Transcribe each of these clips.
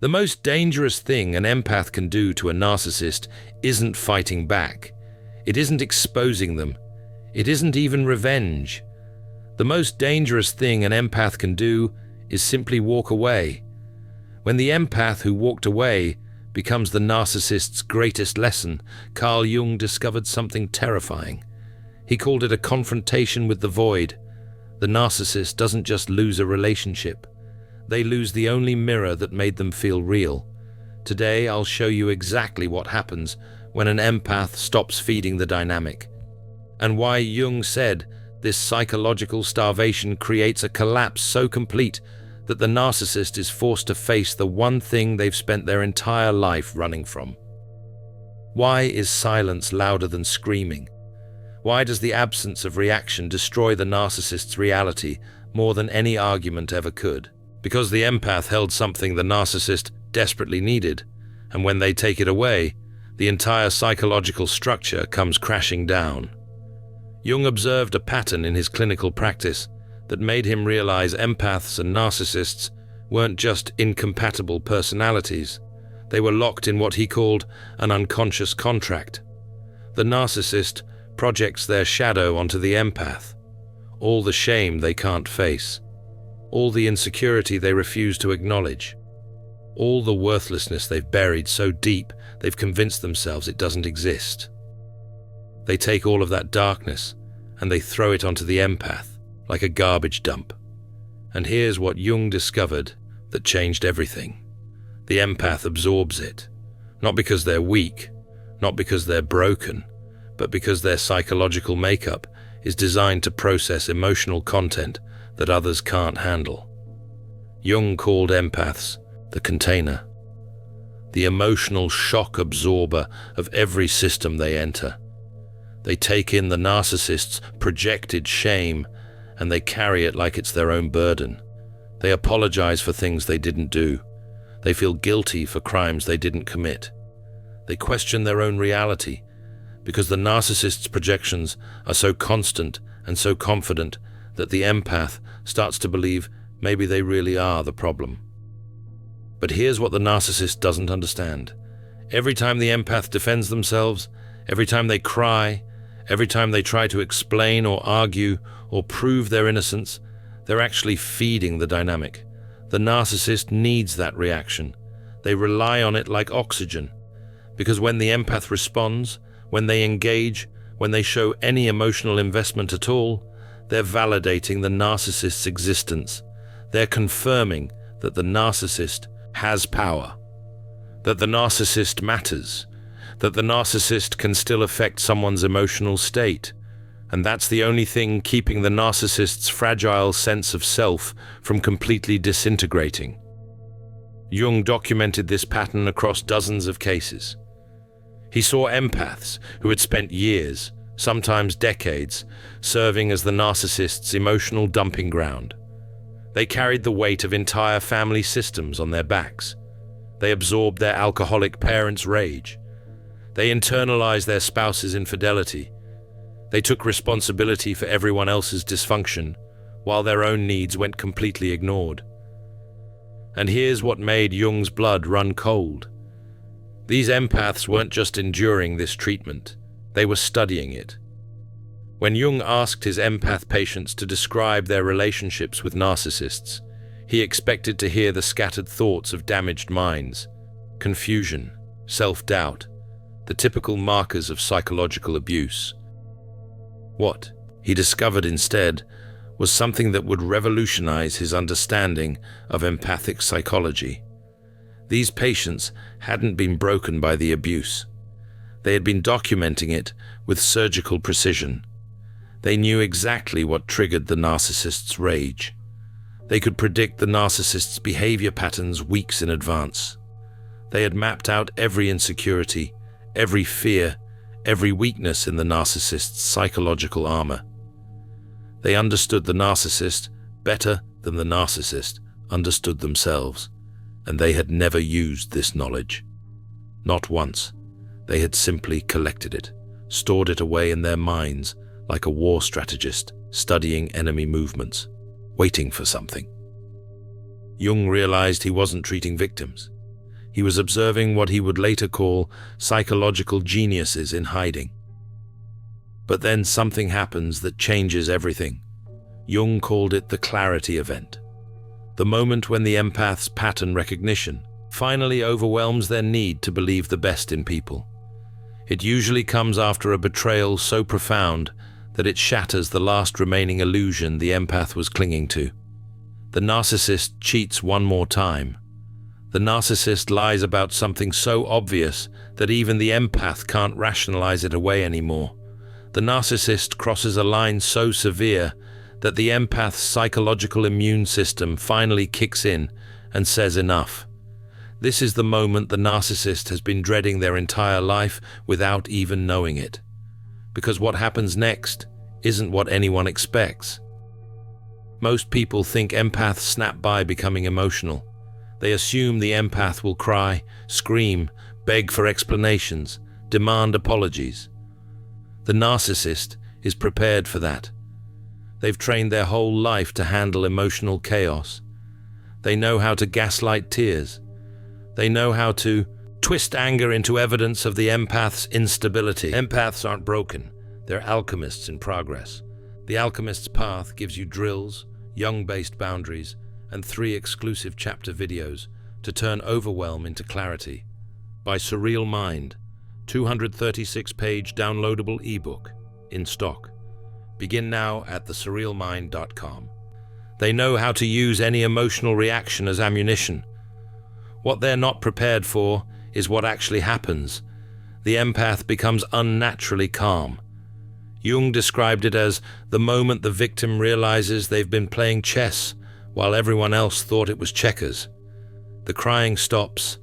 The most dangerous thing an empath can do to a narcissist isn't fighting back. It isn't exposing them. It isn't even revenge. The most dangerous thing an empath can do is simply walk away. When the empath who walked away becomes the narcissist's greatest lesson, Carl Jung discovered something terrifying. He called it a confrontation with the void. The narcissist doesn't just lose a relationship. They lose the only mirror that made them feel real. Today, I'll show you exactly what happens when an empath stops feeding the dynamic, and why Jung said this psychological starvation creates a collapse so complete that the narcissist is forced to face the one thing they've spent their entire life running from. Why is silence louder than screaming? Why does the absence of reaction destroy the narcissist's reality more than any argument ever could? Because the empath held something the narcissist desperately needed, and when they take it away, the entire psychological structure comes crashing down. Jung observed a pattern in his clinical practice that made him realize empaths and narcissists weren't just incompatible personalities. They were locked in what he called an unconscious contract. The narcissist projects their shadow onto the empath, all the shame they can't face, all the insecurity they refuse to acknowledge, all the worthlessness they've buried so deep they've convinced themselves it doesn't exist. They take all of that darkness and they throw it onto the empath like a garbage dump. And here's what Jung discovered that changed everything. The empath absorbs it, not because they're weak, not because they're broken, but because their psychological makeup is designed to process emotional content that others can't handle. Jung called empaths the container, the emotional shock absorber of every system they enter. They take in the narcissist's projected shame and they carry it like it's their own burden. They apologize for things they didn't do. They feel guilty for crimes they didn't commit. They question their own reality because the narcissist's projections are so constant and so confident that the empath starts to believe maybe they really are the problem. But here's what the narcissist doesn't understand. Every time the empath defends themselves, every time they cry, every time they try to explain or argue or prove their innocence, they're actually feeding the dynamic. The narcissist needs that reaction. They rely on it like oxygen. Because when the empath responds, when they engage, when they show any emotional investment at all, they're validating the narcissist's existence. They're confirming that the narcissist has power, that the narcissist matters, that the narcissist can still affect someone's emotional state. And that's the only thing keeping the narcissist's fragile sense of self from completely disintegrating. Jung documented this pattern across dozens of cases. He saw empaths who had spent years, sometimes decades, serving as the narcissist's emotional dumping ground. They carried the weight of entire family systems on their backs. They absorbed their alcoholic parents' rage. They internalized their spouse's infidelity. They took responsibility for everyone else's dysfunction, while their own needs went completely ignored. And here's what made Jung's blood run cold. These empaths weren't just enduring this treatment, they were studying it. When Jung asked his empath patients to describe their relationships with narcissists, he expected to hear the scattered thoughts of damaged minds, confusion, self-doubt, the typical markers of psychological abuse. What he discovered instead was something that would revolutionize his understanding of empathic psychology. These patients hadn't been broken by the abuse. They had been documenting it with surgical precision. They knew exactly what triggered the narcissist's rage. They could predict the narcissist's behavior patterns weeks in advance. They had mapped out every insecurity, every fear, every weakness in the narcissist's psychological armor. They understood the narcissist better than the narcissist understood themselves, and they had never used this knowledge. Not once. They had simply collected it, stored it away in their minds like a war strategist studying enemy movements, waiting for something. Jung realized he wasn't treating victims. He was observing what he would later call psychological geniuses in hiding. But then something happens that changes everything. Jung called it the clarity event. The moment when the empath's pattern recognition finally overwhelms their need to believe the best in people. It usually comes after a betrayal so profound that it shatters the last remaining illusion the empath was clinging to. The narcissist cheats one more time. The narcissist lies about something so obvious that even the empath can't rationalize it away anymore. The narcissist crosses a line so severe that the empath's psychological immune system finally kicks in and says enough. This is the moment the narcissist has been dreading their entire life without even knowing it. Because what happens next isn't what anyone expects. Most people think empaths snap by becoming emotional. They assume the empath will cry, scream, beg for explanations, demand apologies. The narcissist is prepared for that. They've trained their whole life to handle emotional chaos. They know how to gaslight tears. They know how to twist anger into evidence of the empath's instability. Empaths aren't broken. They're alchemists in progress. The alchemist's path gives you drills, Jung-based boundaries, and 3 exclusive chapter videos to turn overwhelm into clarity. By Surreal Mind, 236-page downloadable ebook in stock. Begin now at thesurrealmind.com. They know how to use any emotional reaction as ammunition. What they're not prepared for is what actually happens. The empath becomes unnaturally calm. Jung described it as the moment the victim realizes they've been playing chess while everyone else thought it was checkers. The crying stops,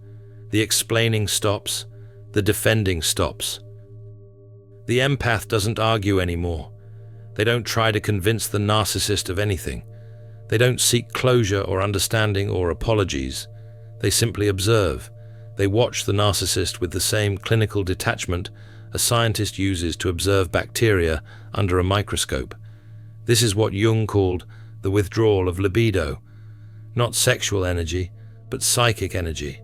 the explaining stops, the defending stops. The empath doesn't argue anymore. They don't try to convince the narcissist of anything. They don't seek closure or understanding or apologies. They simply observe. They watch the narcissist with the same clinical detachment a scientist uses to observe bacteria under a microscope. This is what Jung called the withdrawal of libido. Not sexual energy, but psychic energy.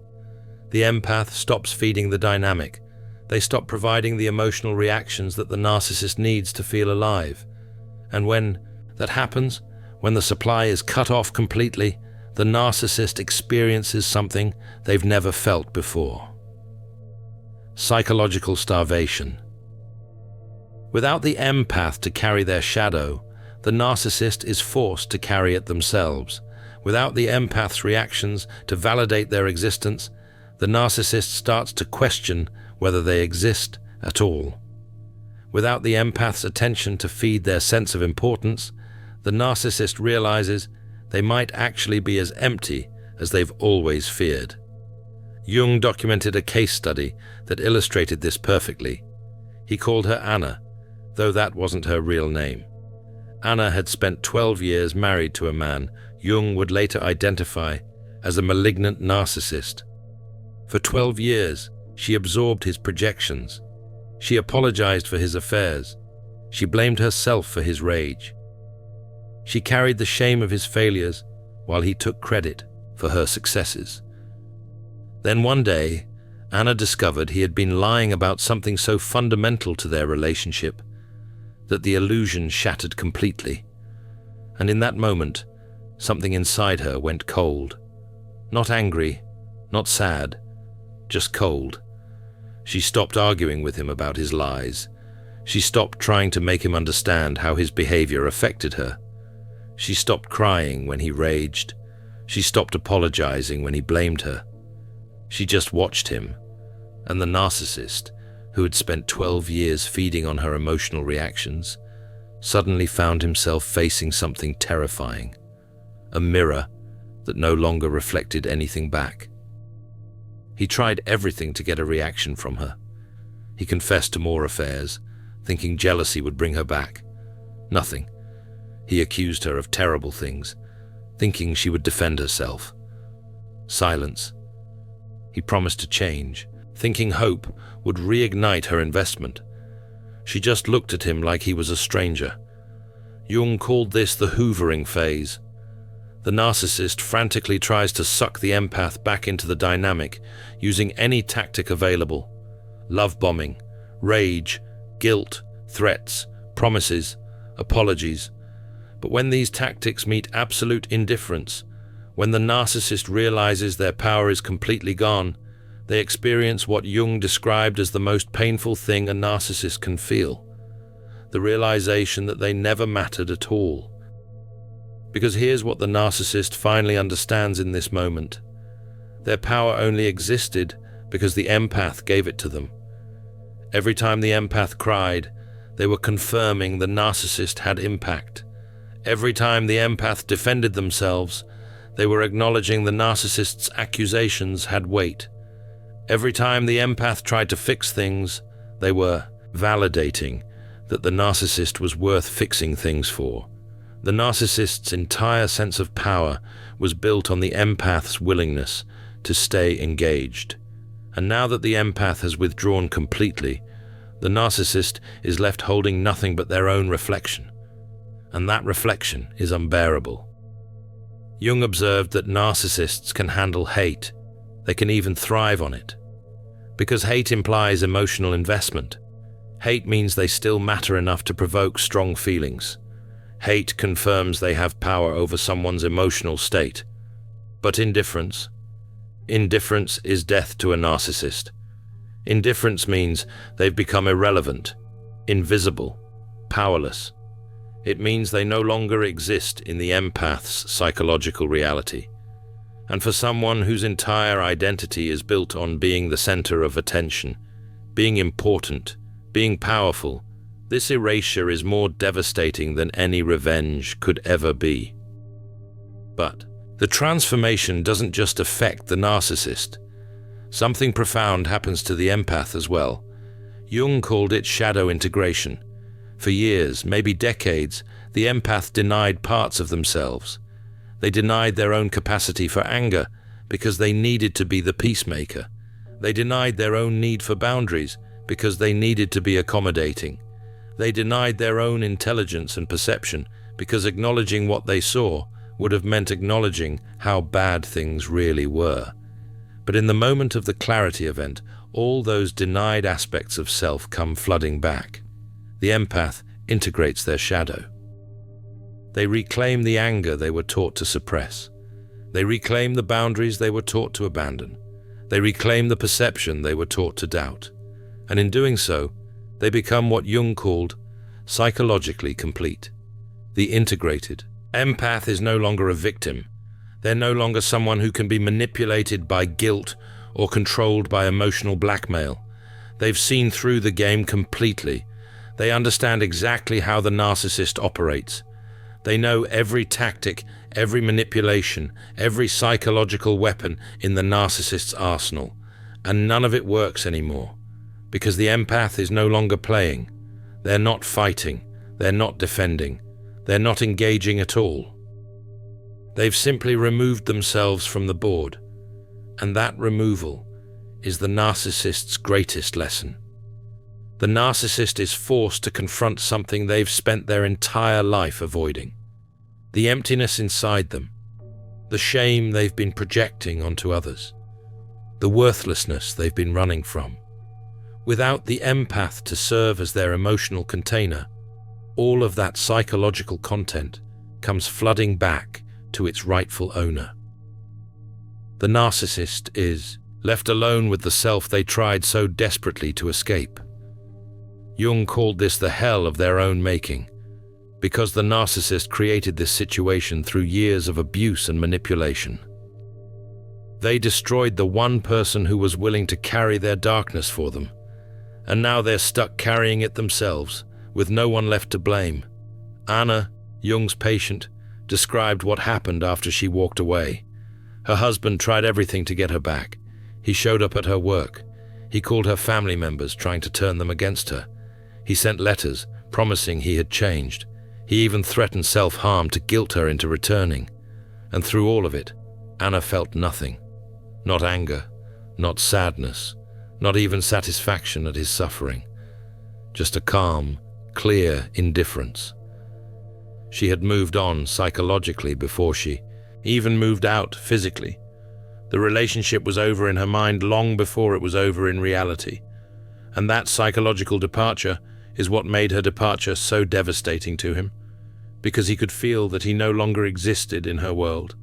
The empath stops feeding the dynamic. They stop providing the emotional reactions that the narcissist needs to feel alive. And when that happens, when the supply is cut off completely, the narcissist experiences something they've never felt before. Psychological starvation. Without the empath to carry their shadow, the narcissist is forced to carry it themselves. Without the empath's reactions to validate their existence, the narcissist starts to question whether they exist at all. Without the empath's attention to feed their sense of importance, the narcissist realizes they might actually be as empty as they've always feared. Jung documented a case study that illustrated this perfectly. He called her Anna, though that wasn't her real name. Anna had spent 12 years married to a man Jung would later identify as a malignant narcissist. For 12 years, she absorbed his projections. She apologized for his affairs. She blamed herself for his rage. She carried the shame of his failures while he took credit for her successes. Then one day, Anna discovered he had been lying about something so fundamental to their relationship that the illusion shattered completely. And in that moment, something inside her went cold. Not angry, not sad, just cold. She stopped arguing with him about his lies. She stopped trying to make him understand how his behavior affected her. She stopped crying when he raged. She stopped apologizing when he blamed her. She just watched him, and the narcissist, who had spent 12 years feeding on her emotional reactions, suddenly found himself facing something terrifying, a mirror that no longer reflected anything back. He tried everything to get a reaction from her. He confessed to more affairs, thinking jealousy would bring her back. Nothing. He accused her of terrible things, thinking she would defend herself. Silence. He promised to change, thinking hope would reignite her investment. She just looked at him like he was a stranger. Jung called this the hoovering phase. The narcissist frantically tries to suck the empath back into the dynamic using any tactic available: love bombing, rage, guilt, threats, promises, apologies. But when these tactics meet absolute indifference, when the narcissist realizes their power is completely gone, they experience what Jung described as the most painful thing a narcissist can feel: the realization that they never mattered at all. Because here's what the narcissist finally understands in this moment: their power only existed because the empath gave it to them. Every time the empath cried, they were confirming the narcissist had impact. Every time the empath defended themselves, they were acknowledging the narcissist's accusations had weight. Every time the empath tried to fix things, they were validating that the narcissist was worth fixing things for. The narcissist's entire sense of power was built on the empath's willingness to stay engaged. And now that the empath has withdrawn completely, the narcissist is left holding nothing but their own reflection. And that reflection is unbearable. Jung observed that narcissists can handle hate. They can even thrive on it. Because hate implies emotional investment. Hate means they still matter enough to provoke strong feelings. Hate confirms they have power over someone's emotional state. But indifference is death to a narcissist. Indifference means they've become irrelevant, invisible, powerless. It means they no longer exist in the empath's psychological reality. And for someone whose entire identity is built on being the center of attention, being important, being powerful, this erasure is more devastating than any revenge could ever be. But the transformation doesn't just affect the narcissist. Something profound happens to the empath as well. Jung called it shadow integration. For years, maybe decades, the empath denied parts of themselves. They denied their own capacity for anger because they needed to be the peacemaker. They denied their own need for boundaries because they needed to be accommodating. They denied their own intelligence and perception because acknowledging what they saw would have meant acknowledging how bad things really were. But in the moment of the clarity event, all those denied aspects of self come flooding back. The empath integrates their shadow. They reclaim the anger they were taught to suppress. They reclaim the boundaries they were taught to abandon. They reclaim the perception they were taught to doubt. And in doing so, they become what Jung called psychologically complete. The integrated empath is no longer a victim. They're no longer someone who can be manipulated by guilt or controlled by emotional blackmail. They've seen through the game completely. They understand exactly how the narcissist operates. They know every tactic, every manipulation, every psychological weapon in the narcissist's arsenal. And none of it works anymore. Because the empath is no longer playing. They're not fighting. They're not defending. They're not engaging at all. They've simply removed themselves from the board. And that removal is the narcissist's greatest lesson. The narcissist is forced to confront something they've spent their entire life avoiding. The emptiness inside them. The shame they've been projecting onto others. The worthlessness they've been running from. Without the empath to serve as their emotional container, all of that psychological content comes flooding back to its rightful owner. The narcissist is left alone with the self they tried so desperately to escape. Jung called this the hell of their own making, because the narcissist created this situation through years of abuse and manipulation. They destroyed the one person who was willing to carry their darkness for them, and now they're stuck carrying it themselves, with no one left to blame. Anna, Jung's patient, described what happened after she walked away. Her husband tried everything to get her back. He showed up at her work. He called her family members, trying to turn them against her. He sent letters, promising he had changed. He even threatened self-harm to guilt her into returning. And through all of it, Anna felt nothing. Not anger, not sadness, not even satisfaction at his suffering. Just a calm, clear indifference. She had moved on psychologically before she He even moved out physically. The relationship was over in her mind long before it was over in reality. And that psychological departure is what made her departure so devastating to him, because he could feel that he no longer existed in her world.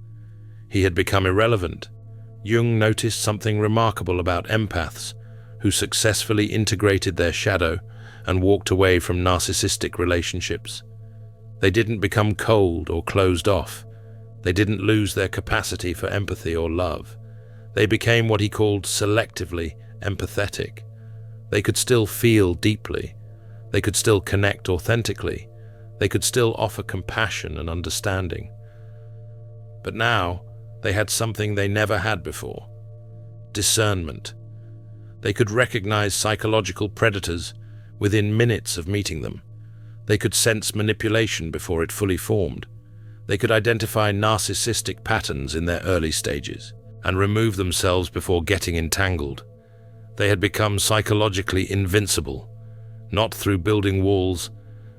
He had become irrelevant. Jung noticed something remarkable about empaths who successfully integrated their shadow and walked away from narcissistic relationships. They didn't become cold or closed off. They didn't lose their capacity for empathy or love. They became what he called selectively empathetic. They could still feel deeply. They could still connect authentically. They could still offer compassion and understanding. But now, they had something they never had before: discernment. They could recognize psychological predators within minutes of meeting them. They could sense manipulation before it fully formed. They could identify narcissistic patterns in their early stages and remove themselves before getting entangled. They had become psychologically invincible, not through building walls,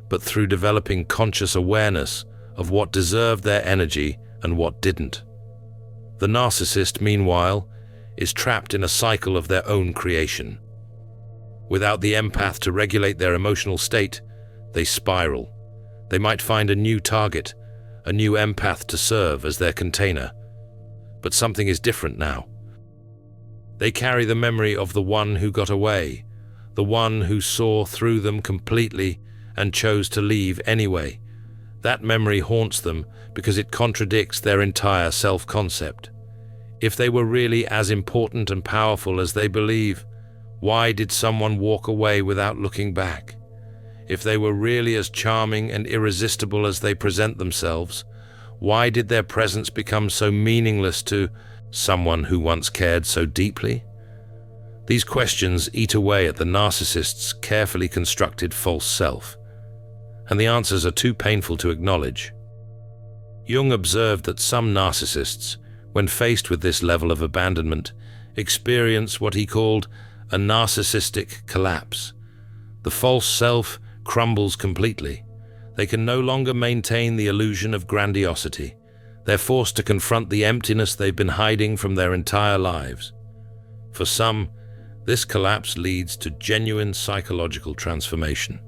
but through developing conscious awareness of what deserved their energy and what didn't. The narcissist, meanwhile, is trapped in a cycle of their own creation. Without the empath to regulate their emotional state, they spiral. They might find a new target, a new empath to serve as their container. But something is different now. They carry the memory of the one who got away, the one who saw through them completely and chose to leave anyway. That memory haunts them because it contradicts their entire self-concept. If they were really as important and powerful as they believe, why did someone walk away without looking back? If they were really as charming and irresistible as they present themselves, why did their presence become so meaningless to someone who once cared so deeply? These questions eat away at the narcissist's carefully constructed false self, and the answers are too painful to acknowledge. Jung observed that some narcissists, when faced with this level of abandonment, experience what he called a narcissistic collapse. The false self crumbles completely. They can no longer maintain the illusion of grandiosity. They're forced to confront the emptiness they've been hiding from their entire lives. For some, this collapse leads to genuine psychological transformation.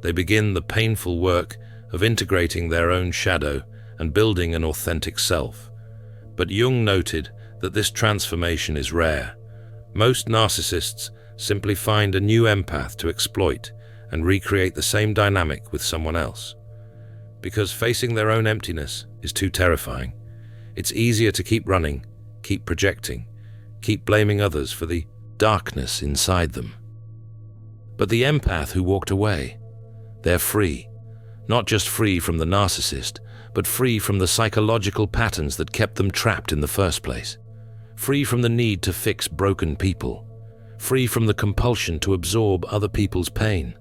They begin the painful work of integrating their own shadow and building an authentic self. But Jung noted that this transformation is rare. Most narcissists simply find a new empath to exploit and recreate the same dynamic with someone else. Because facing their own emptiness is too terrifying. It's easier to keep running, keep projecting, keep blaming others for the darkness inside them. But the empath who walked away, they're free. Not just free from the narcissist, but free from the psychological patterns that kept them trapped in the first place. Free from the need to fix broken people. Free from the compulsion to absorb other people's pain.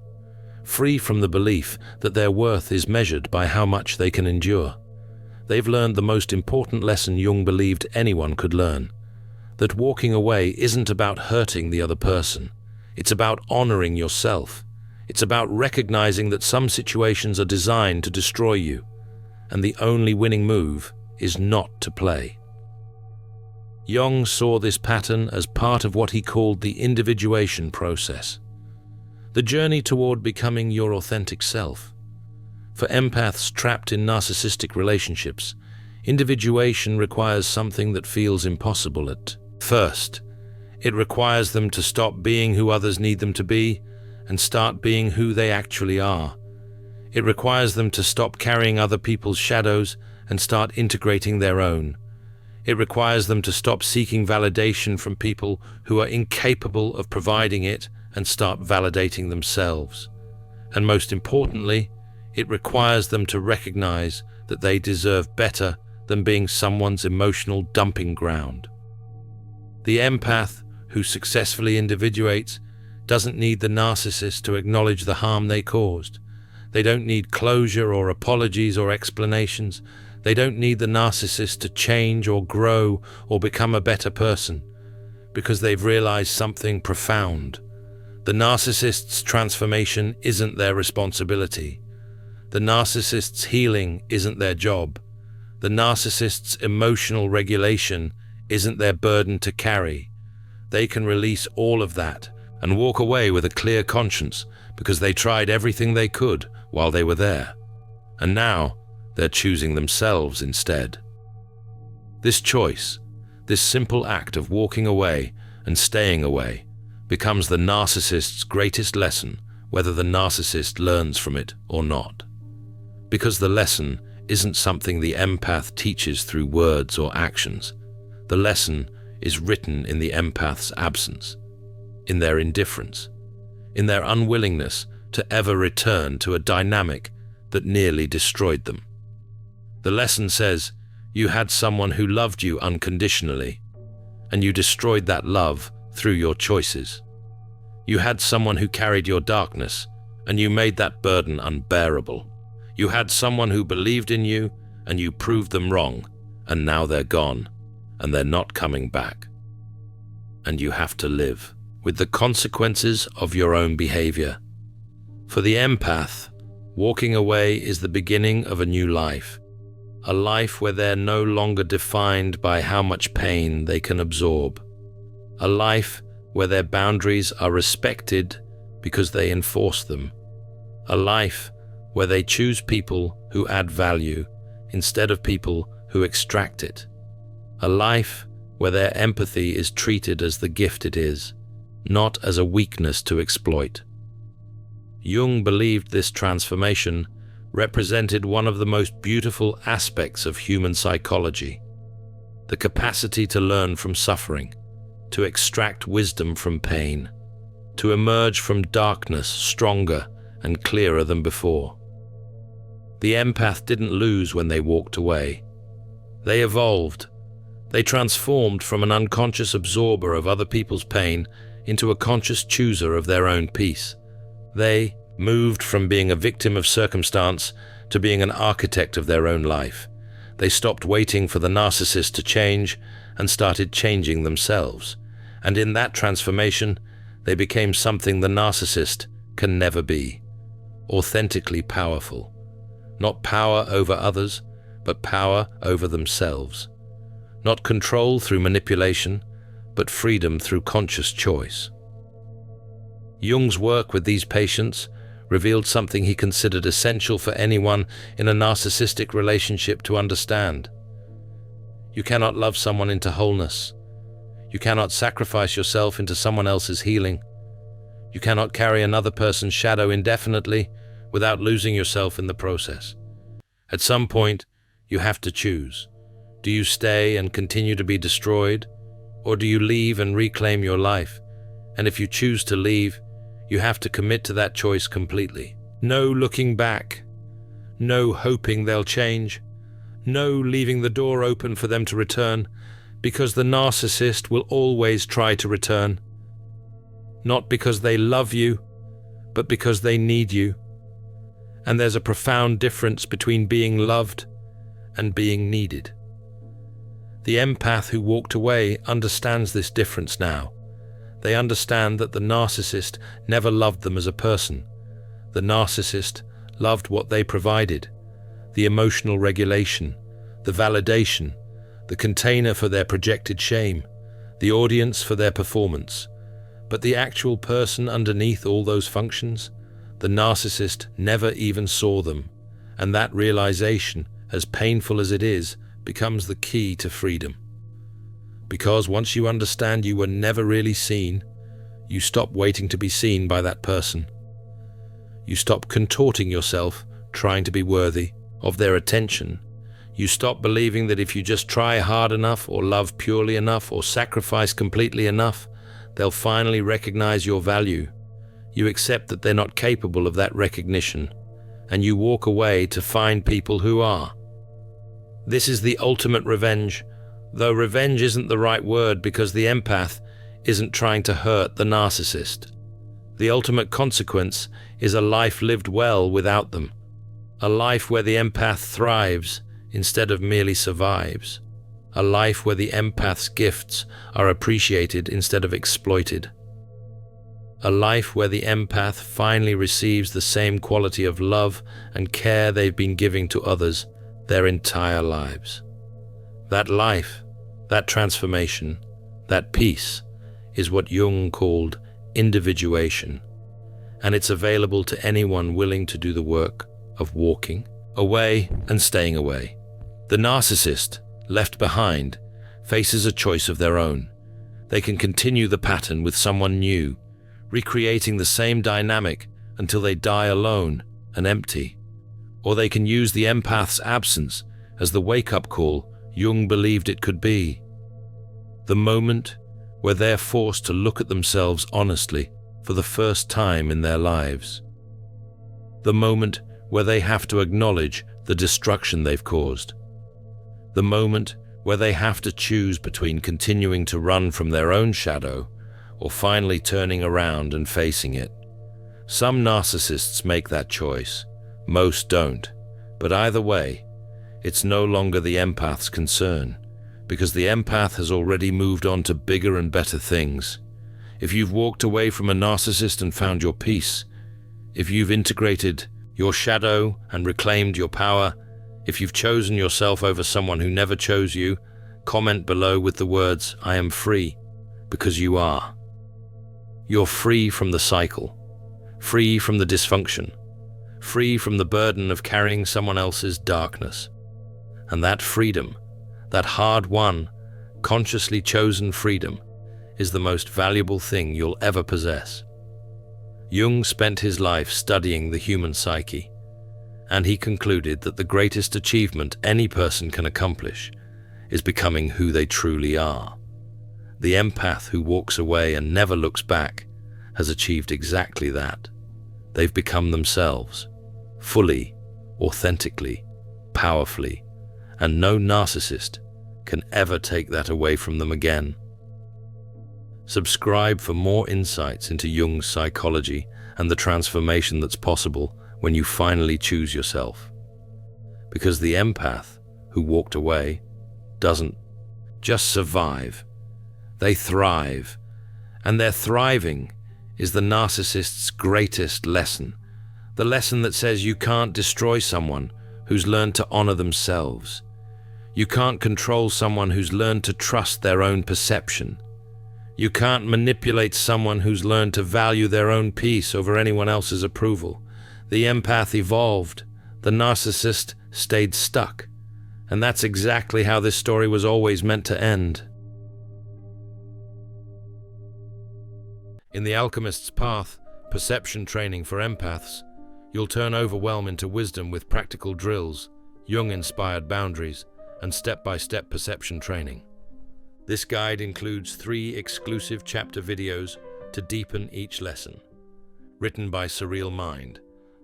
Free from the belief that their worth is measured by how much they can endure. They've learned the most important lesson Jung believed anyone could learn: that walking away isn't about hurting the other person. It's about honoring yourself. It's about recognizing that some situations are designed to destroy you, and the only winning move is not to play. Jung saw this pattern as part of what he called the individuation process, the journey toward becoming your authentic self. For empaths trapped in narcissistic relationships, individuation requires something that feels impossible at first. It requires them to stop being who others need them to be and start being who they actually are. It requires them to stop carrying other people's shadows and start integrating their own. It requires them to stop seeking validation from people who are incapable of providing it and start validating themselves. And most importantly, it requires them to recognize that they deserve better than being someone's emotional dumping ground. The empath who successfully individuates doesn't need the narcissist to acknowledge the harm they caused. They don't need closure or apologies or explanations. They don't need the narcissist to change or grow or become a better person, because they've realized something profound. The narcissist's transformation isn't their responsibility. The narcissist's healing isn't their job. The narcissist's emotional regulation isn't their burden to carry. They can release all of that and walk away with a clear conscience because they tried everything they could while they were there. And now they're choosing themselves instead. This choice, this simple act of walking away and staying away, becomes the narcissist's greatest lesson, whether the narcissist learns from it or not. Because the lesson isn't something the empath teaches through words or actions. The lesson is written in the empath's absence, in their indifference, in their unwillingness to ever return to a dynamic that nearly destroyed them. The lesson says, you had someone who loved you unconditionally, and you destroyed that love through your choices. You had someone who carried your darkness, and you made that burden unbearable. You had someone who believed in you, and you proved them wrong, and now they're gone, and they're not coming back. And you have to live with the consequences of your own behavior. For the empath, walking away is the beginning of a new life, a life where they're no longer defined by how much pain they can absorb, a life where their boundaries are respected because they enforce them, a life where they choose people who add value instead of people who extract it, a life where their empathy is treated as the gift it is, not as a weakness to exploit. Jung believed this transformation represented one of the most beautiful aspects of human psychology, the capacity to learn from suffering, to extract wisdom from pain, to emerge from darkness stronger and clearer than before. The empath didn't lose when they walked away. They evolved. They transformed from an unconscious absorber of other people's pain into a conscious chooser of their own peace. They moved from being a victim of circumstance to being an architect of their own life. They stopped waiting for the narcissist to change and started changing themselves. And in that transformation, they became something the narcissist can never be: authentically powerful. Not power over others, but power over themselves. Not control through manipulation, but freedom through conscious choice. Jung's work with these patients revealed something he considered essential for anyone in a narcissistic relationship to understand. You cannot love someone into wholeness. You cannot sacrifice yourself into someone else's healing. You cannot carry another person's shadow indefinitely without losing yourself in the process. At some point, you have to choose. Do you stay and continue to be destroyed, or do you leave and reclaim your life? And if you choose to leave, you have to commit to that choice completely. No looking back. No hoping they'll change. No leaving the door open for them to return, because the narcissist will always try to return. Not because they love you, but because they need you. And there's a profound difference between being loved and being needed. The empath who walked away understands this difference now. They understand that the narcissist never loved them as a person. The narcissist loved what they provided: the emotional regulation, the validation, the container for their projected shame, the audience for their performance. But the actual person underneath all those functions, the narcissist never even saw them. And that realization, as painful as it is, becomes the key to freedom. Because once you understand you were never really seen, you stop waiting to be seen by that person. You stop contorting yourself, trying to be worthy of their attention. You stop believing that if you just try hard enough, or love purely enough, or sacrifice completely enough, they'll finally recognize your value. You accept that they're not capable of that recognition, and you walk away to find people who are. This is the ultimate revenge, though revenge isn't the right word because the empath isn't trying to hurt the narcissist. The ultimate consequence is a life lived well without them, a life where the empath thrives instead of merely survives, a life where the empath's gifts are appreciated instead of exploited, a life where the empath finally receives the same quality of love and care they've been giving to others their entire lives. That life, that transformation, that peace is what Jung called individuation, and it's available to anyone willing to do the work of walking away and staying away. The narcissist, left behind, faces a choice of their own. They can continue the pattern with someone new, recreating the same dynamic until they die alone and empty. Or they can use the empath's absence as the wake-up call Jung believed it could be. The moment where they're forced to look at themselves honestly for the first time in their lives. The moment where they have to acknowledge the destruction they've caused. The moment where they have to choose between continuing to run from their own shadow or finally turning around and facing it. Some narcissists make that choice, most don't, but either way, it's no longer the empath's concern, because the empath has already moved on to bigger and better things. If you've walked away from a narcissist and found your peace, if you've integrated your shadow and reclaimed your power, if you've chosen yourself over someone who never chose you, comment below with the words, "I am free," because you are. You're free from the cycle, free from the dysfunction, free from the burden of carrying someone else's darkness. And that freedom, that hard-won, consciously chosen freedom, is the most valuable thing you'll ever possess. Jung spent his life studying the human psyche, and he concluded that the greatest achievement any person can accomplish is becoming who they truly are. The empath who walks away and never looks back has achieved exactly that. They've become themselves, fully, authentically, powerfully, and no narcissist can ever take that away from them again. Subscribe for more insights into Jung's psychology and the transformation that's possible when you finally choose yourself. Because the empath who walked away doesn't just survive, they thrive, and their thriving is the narcissist's greatest lesson, the lesson that says you can't destroy someone who's learned to honor themselves. You can't control someone who's learned to trust their own perception. You can't manipulate someone who's learned to value their own peace over anyone else's approval. The empath evolved, the narcissist stayed stuck, and that's exactly how this story was always meant to end. In The Alchemist's Path, perception training for empaths, you'll turn overwhelm into wisdom with practical drills, Jung-inspired boundaries, and step-by-step perception training. This guide includes 3 exclusive chapter videos to deepen each lesson. Written by Surreal Mind,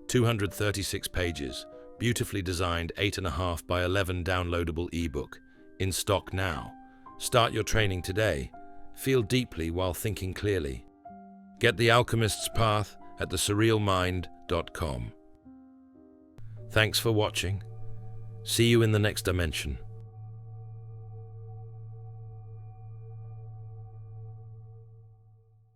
236 pages, beautifully designed 8.5 by 11 downloadable ebook, in stock now. Start your training today. Feel deeply while thinking clearly. Get The Alchemist's Path at thesurrealmind.com. Thanks for watching. See you in the next dimension.